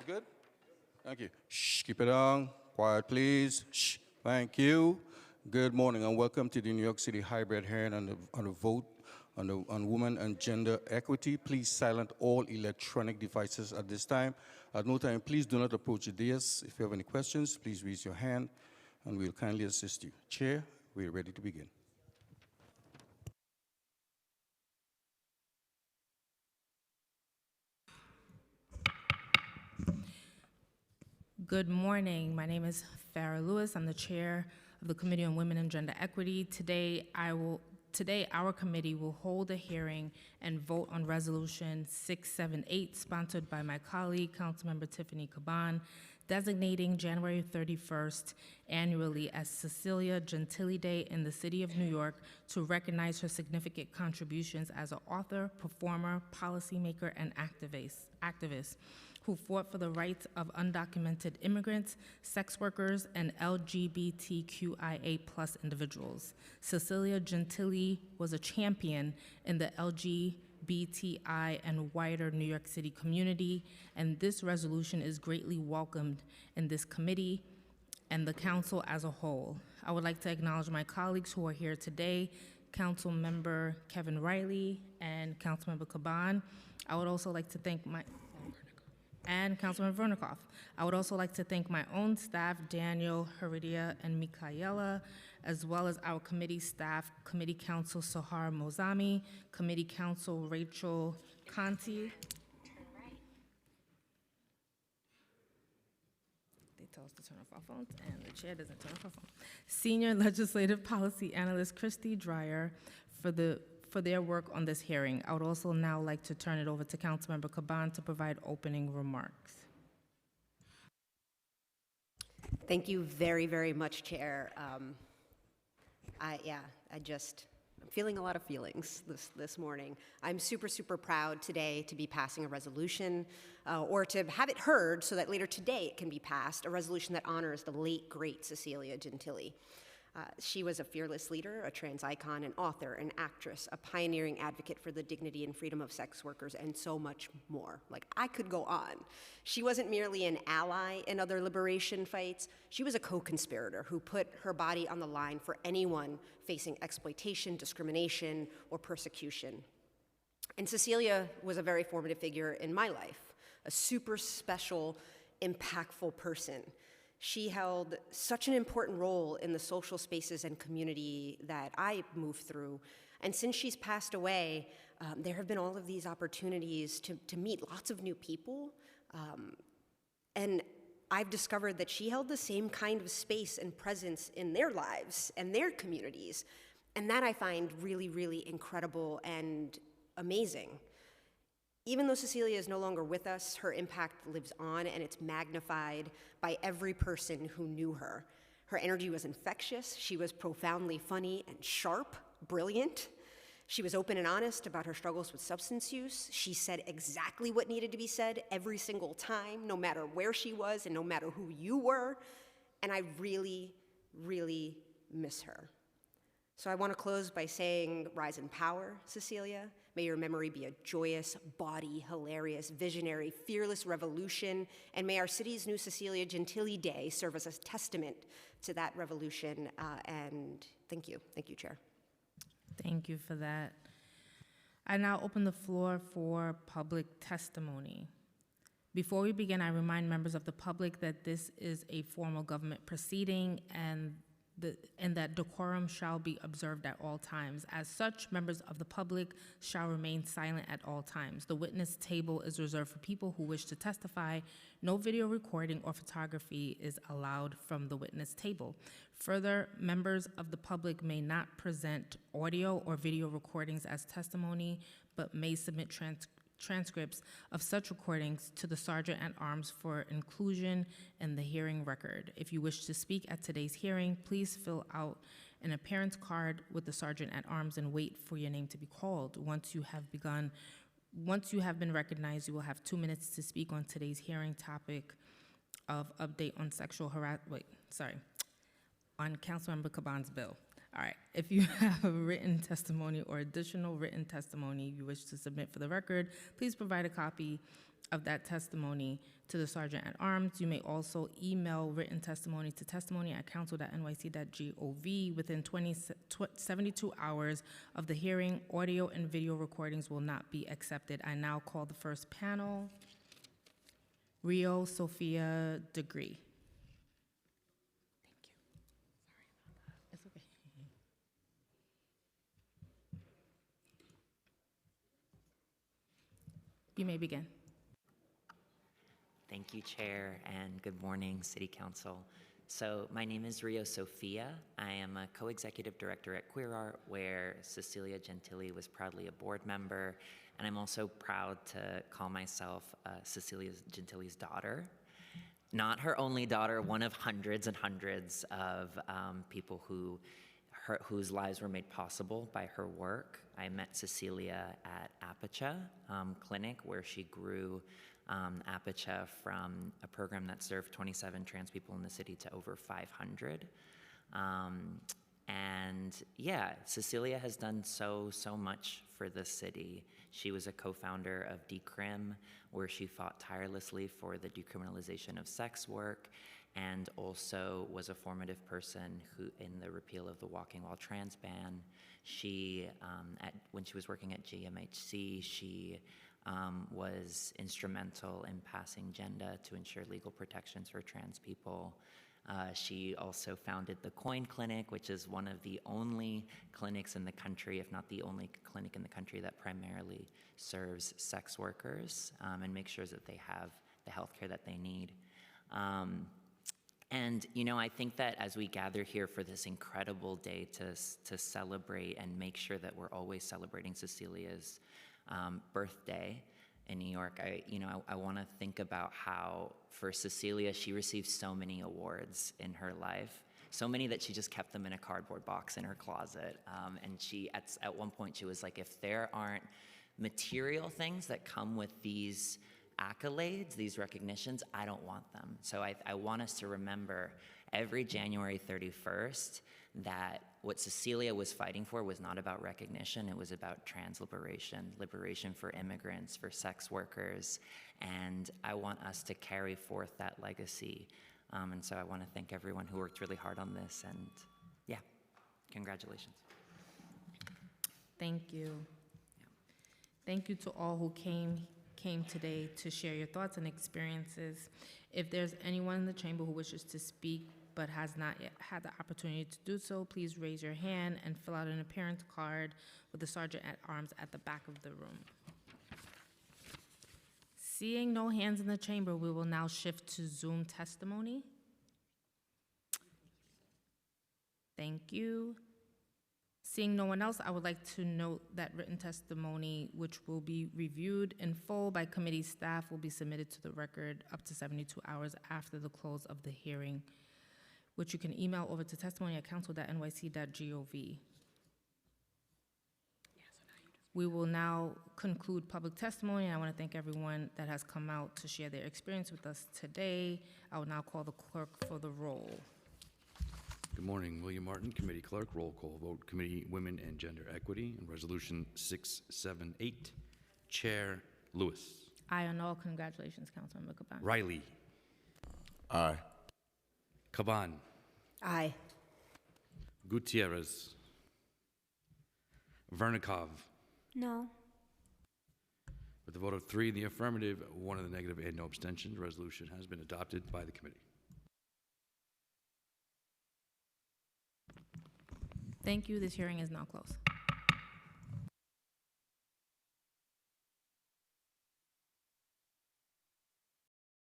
Good? Thank you. Shh, keep it on. Quiet, please. Shh, thank you. Good morning and welcome to the New York City hybrid hearing on the vote on women and gender equity. Please silence all electronic devices at this time. At no time, please do not approach the dais. If you have any questions, please raise your hand and we'll kindly assist you. Chair, we're ready to begin. Good morning. My name is Farah Lewis. I'm the chair of the Committee on Women and Gender Equity. Today, our committee will hold a hearing and vote on Resolution 678, sponsored by my colleague, Councilmember Tiffany Caban, designating January 31st annually as Cecilia Gentili Day in the city of New York to recognize her significant contributions as an author, performer, policymaker, and activist who fought for the rights of undocumented immigrants, sex workers, and LGBTQIA+ individuals. Cecilia Gentili was a champion in the LGBTI and wider New York City community, and this resolution is greatly welcomed in this committee and the council as a whole. I would like to acknowledge my colleagues who are here today, Councilmember Kevin Riley and Councilmember Caban. I would also like to thank and Councilman Vernikoff. I would also like to thank my own staff, Daniel, Heredia, and Michaela, as well as our committee staff, Committee Counsel Sahar Mozami, Committee Counsel Rachel Conti. They tell us to turn off our phones, and the chair doesn't turn off our phone. Senior Legislative Policy Analyst Christy Dreyer for their work on this hearing. I would also now like to turn it over to Councilmember Caban to provide opening remarks. Thank you very, very much, Chair. I'm feeling a lot of feelings this morning. I'm super, super proud today to be passing a resolution or to have it heard so that later today it can be passed, a resolution that honors the late, great Cecilia Gentili. She was a fearless leader, a trans icon, an author, an actress, a pioneering advocate for the dignity and freedom of sex workers, and so much more. Like, I could go on. She wasn't merely an ally in other liberation fights. She was a co-conspirator who put her body on the line for anyone facing exploitation, discrimination, or persecution. And Cecilia was a very formative figure in my life, a super special, impactful person. She held such an important role in the social spaces and community that I moved through. And since she's passed away, there have been all of these opportunities to meet lots of new people. And I've discovered that she held the same kind of space and presence in their lives and their communities. And that I find really, really incredible and amazing. Even though Cecilia is no longer with us, her impact lives on, and it's magnified by every person who knew her. Her energy was infectious. She was profoundly funny and sharp, brilliant. She was open and honest about her struggles with substance use. She said exactly what needed to be said every single time, no matter where she was and no matter who you were. And I really, really miss her. So I want to close by saying, rise in power, Cecilia. May your memory be a joyous, bawdy, hilarious, visionary, fearless revolution, and may our city's new Cecilia Gentili Day serve as a testament to that revolution, and thank you. Thank you, Chair. Thank you for that. I now open the floor for public testimony. Before we begin, I remind members of the public that this is a formal government proceeding and that decorum shall be observed at all times. As such, members of the public shall remain silent at all times. The witness table is reserved for people who wish to testify. No video recording or photography is allowed from the witness table. Further, members of the public may not present audio or video recordings as testimony, but may submit transcripts of such recordings to the Sergeant at Arms for inclusion in the hearing record. If you wish to speak at today's hearing, please fill out an appearance card with the Sergeant at Arms and wait for your name to be called. Once you have been recognized, you will have 2 minutes to speak on today's hearing topic of update on sexual harassment. On Councilmember Caban's bill. All right, if you have a written testimony or additional written testimony you wish to submit for the record, please provide a copy of that testimony to the Sergeant at Arms. You may also email written testimony to testimony@council.nyc.gov. Within 72 hours of the hearing, audio and video recordings will not be accepted. I now call the first panel. Rio Sophia Degree. It's okay. You may begin. Thank you, Chair, and good morning, City Council. So my name is Rio Sophia. I am a co-executive director at Queer Art, where Cecilia Gentili was proudly a board member, and I'm also proud to call myself Cecilia Gentili's daughter. Not her only daughter, one of hundreds and hundreds of people whose lives were made possible by her work. I met Cecilia at Apacha Clinic, where she grew Apacha from a program that served 27 trans people in the city to over 500. And yeah, Cecilia has done so much for the city. She was a co-founder of Decrim, where she fought tirelessly for the decriminalization of sex work, and also was a formative person who, in the repeal of the Walking While Trans ban, she, when she was working at GMHC, she was instrumental in passing GENDA to ensure legal protections for trans people. She also founded the COIN Clinic, which is one of the only clinics in the country, if not the only clinic in the country, that primarily serves sex workers and makes sure that they have the healthcare that they need. And, you know, I think that as we gather here for this incredible day to celebrate and make sure that we're always celebrating Cecilia's birthday in New York, I want to think about how, for Cecilia, she received so many awards in her life, so many that she just kept them in a cardboard box in her closet. And she, at one point, she was like, if there aren't material things that come with these accolades, these recognitions, I don't want them. So I want us to remember every January 31st that what Cecilia was fighting for was not about recognition, it was about trans liberation, liberation for immigrants, for sex workers, and I want us to carry forth that legacy. And so I want to thank everyone who worked really hard on this, and yeah, congratulations. Thank you. Thank you to all who came today to share your thoughts and experiences. If there's anyone in the chamber who wishes to speak but has not yet had the opportunity to do so, please raise your hand and fill out an appearance card with the Sergeant at Arms at the back of the room. Seeing no hands in the chamber, we will now shift to Zoom testimony. Thank you. Seeing no one else, I would like to note that written testimony, which will be reviewed in full by committee staff, will be submitted to the record up to 72 hours after the close of the hearing, which you can email over to testimony@council.nyc.gov. We will now conclude public testimony, and I want to thank everyone that has come out to share their experience with us today. I will now call the clerk for the roll. Good morning, William Martin, Committee Clerk. Roll call vote, Committee Women and Gender Equity, and Resolution 678. Chair Lewis. Aye on all. Congratulations, Councilmember Caban. Riley. Aye. Caban. Aye. Gutierrez. Vernikov. No. With a vote of 3 in the affirmative, 1 in the negative, and no abstentions, the resolution has been adopted by the committee. Thank you. This hearing is now closed.